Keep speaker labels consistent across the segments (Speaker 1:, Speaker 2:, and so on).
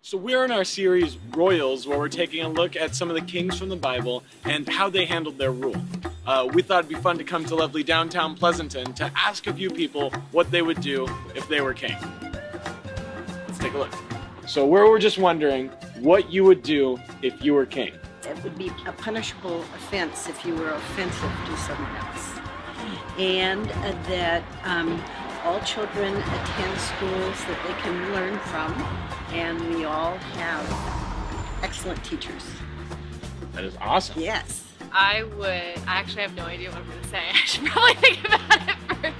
Speaker 1: So we're in our series Royals, where we're taking a look at some of the kings from the Bible and how they handled their rule. We thought it'd be fun to come to lovely downtown Pleasanton to ask a few people what they would do if they were king. Let's take a look. So we're just wondering what you would do if you were king.
Speaker 2: It would be a punishable offense if you were offensive to someone else. And that all children attend schools that they can learn from, and we all have excellent teachers.
Speaker 1: That is awesome.
Speaker 2: Yes.
Speaker 3: I actually have no idea what I'm going to say. I should probably think about it first.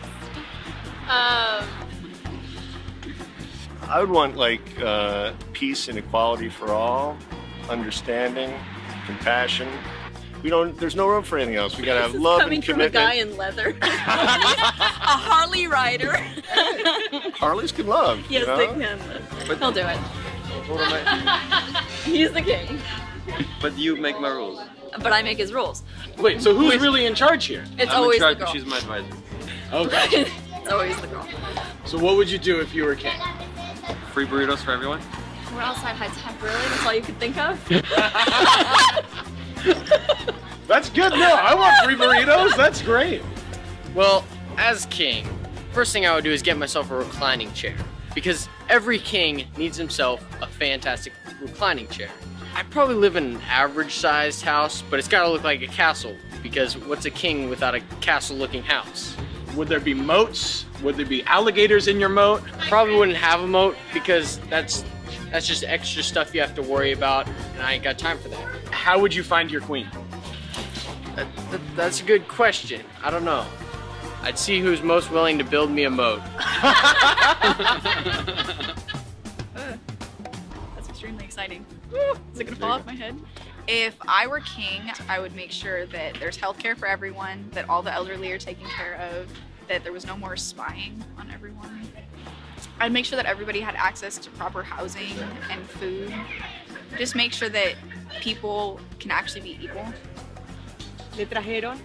Speaker 4: I would want peace and equality for all, understanding, compassion. There's no room for anything else. We gotta have love and commitment.
Speaker 2: Coming from a guy in leather. A Harley rider.
Speaker 4: Harleys can love.
Speaker 2: Yes,
Speaker 4: you know?
Speaker 2: they can.
Speaker 3: He'll do it. He's the king.
Speaker 5: But you make my rules.
Speaker 3: But I make his rules.
Speaker 1: Wait, so who's really in charge here?
Speaker 3: It's
Speaker 5: I'm
Speaker 3: always
Speaker 5: in charge,
Speaker 3: the girl.
Speaker 5: but she's my advisor.
Speaker 1: Okay.
Speaker 3: It's always the girl.
Speaker 1: So what would you do if you were king?
Speaker 5: Free burritos for everyone.
Speaker 3: We're outside high tech, really? That's all you could think of?
Speaker 1: That's good. No, I want free burritos. That's great.
Speaker 6: Well, as king, first thing I would do is get myself a reclining chair. Because every king needs himself a fantastic reclining chair. I'd probably live in an average-sized house, but it's gotta look like a castle. Because what's a king without a castle-looking house?
Speaker 1: Would there be moats? Would there be alligators in your moat?
Speaker 6: Probably wouldn't have a moat because that's just extra stuff you have to worry about, and I ain't got time for that.
Speaker 1: How would you find your queen?
Speaker 6: That's a good question. I don't know. I'd see who's most willing to build me a moat.
Speaker 7: That's extremely exciting. Woo, is it gonna fall off my head? If I were king, I would make sure that there's healthcare for everyone, that all the elderly are taken care of, that there was no more spying on everyone. I'd make sure that everybody had access to proper housing and food. Just make sure that people can actually be equal.
Speaker 8: Le trajeron.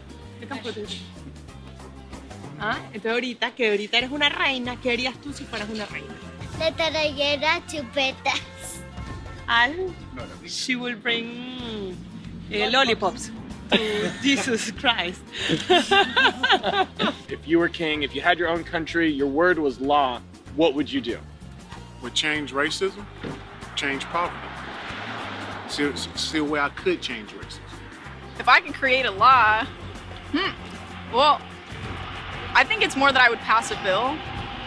Speaker 8: Ah, entonces que ahorita eres una reina, ¿qué harías tú si fueras una reina?
Speaker 9: Le trajera chupetas.
Speaker 8: And she will bring lollipops to Jesus Christ.
Speaker 1: If you were king, if you had your own country, your word was law, what would you do?
Speaker 10: Would change racism, change poverty. See a way I could change racism.
Speaker 7: If I could create a law, well, I think it's more that I would pass a bill.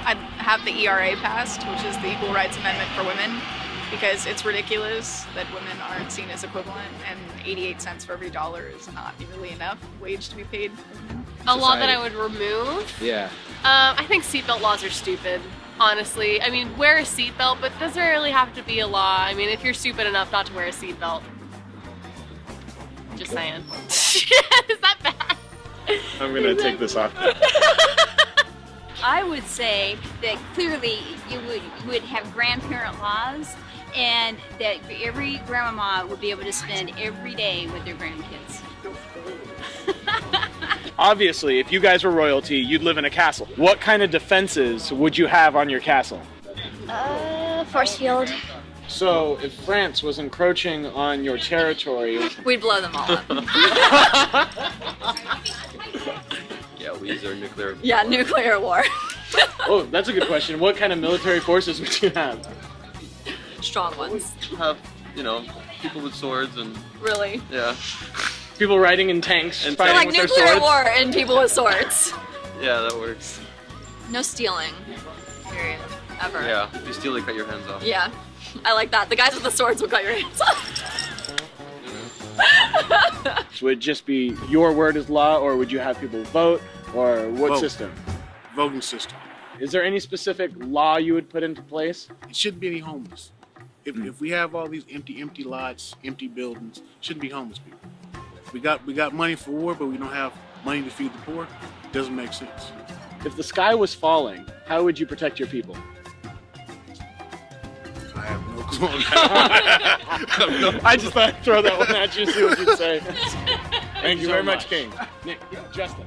Speaker 7: I'd have the ERA passed, which is the Equal Rights Amendment for women, because it's ridiculous that women aren't seen as equivalent, and 88 cents for every dollar is not nearly enough wage to be paid.
Speaker 3: A law that I would remove?
Speaker 1: Yeah.
Speaker 3: I think seatbelt laws are stupid, honestly. I mean, wear a seatbelt, but does there really have to be a law? I mean, if you're stupid enough not to wear a seatbelt. Just saying. Is that bad?
Speaker 1: I'm gonna take this off.
Speaker 11: I would say that clearly you would have grandparent laws, and that every grandmama would be able to spend every day with their grandkids.
Speaker 1: Obviously, if you guys were royalty, you'd live in a castle. What kind of defenses would you have on your castle?
Speaker 9: Force field.
Speaker 1: So, if France was encroaching on your territory...
Speaker 3: We'd blow them all up.
Speaker 5: Yeah, we use our nuclear.
Speaker 3: Yeah, nuclear war.
Speaker 1: Oh, that's a good question. What kind of military forces would you have?
Speaker 3: Strong ones.
Speaker 5: Have, people with swords and
Speaker 3: Really?
Speaker 5: yeah,
Speaker 1: People riding in tanks and
Speaker 3: So
Speaker 1: fighting
Speaker 3: like
Speaker 1: with their
Speaker 3: nuclear
Speaker 1: swords?
Speaker 3: war and people with swords.
Speaker 5: yeah, that works.
Speaker 3: No stealing. Period. Ever.
Speaker 5: Yeah, if you steal, they cut your hands off.
Speaker 3: Yeah. I like that. The guys with the swords will cut your hands off.
Speaker 1: So would it just be your word is law, or would you have people vote, or what
Speaker 10: Vote.
Speaker 1: system?
Speaker 10: Voting system.
Speaker 1: Is there any specific law you would put into place?
Speaker 10: It shouldn't be any homeless. If we have all these empty lots, empty buildings, shouldn't be homeless people. We got money for war, but we don't have money to feed the poor. It doesn't make sense.
Speaker 1: If the sky was falling, how would you protect your people?
Speaker 10: I have no clue on that.
Speaker 1: I just thought I'd throw that one at you, see what you'd say. Thank you very much, King. Nick, Justin.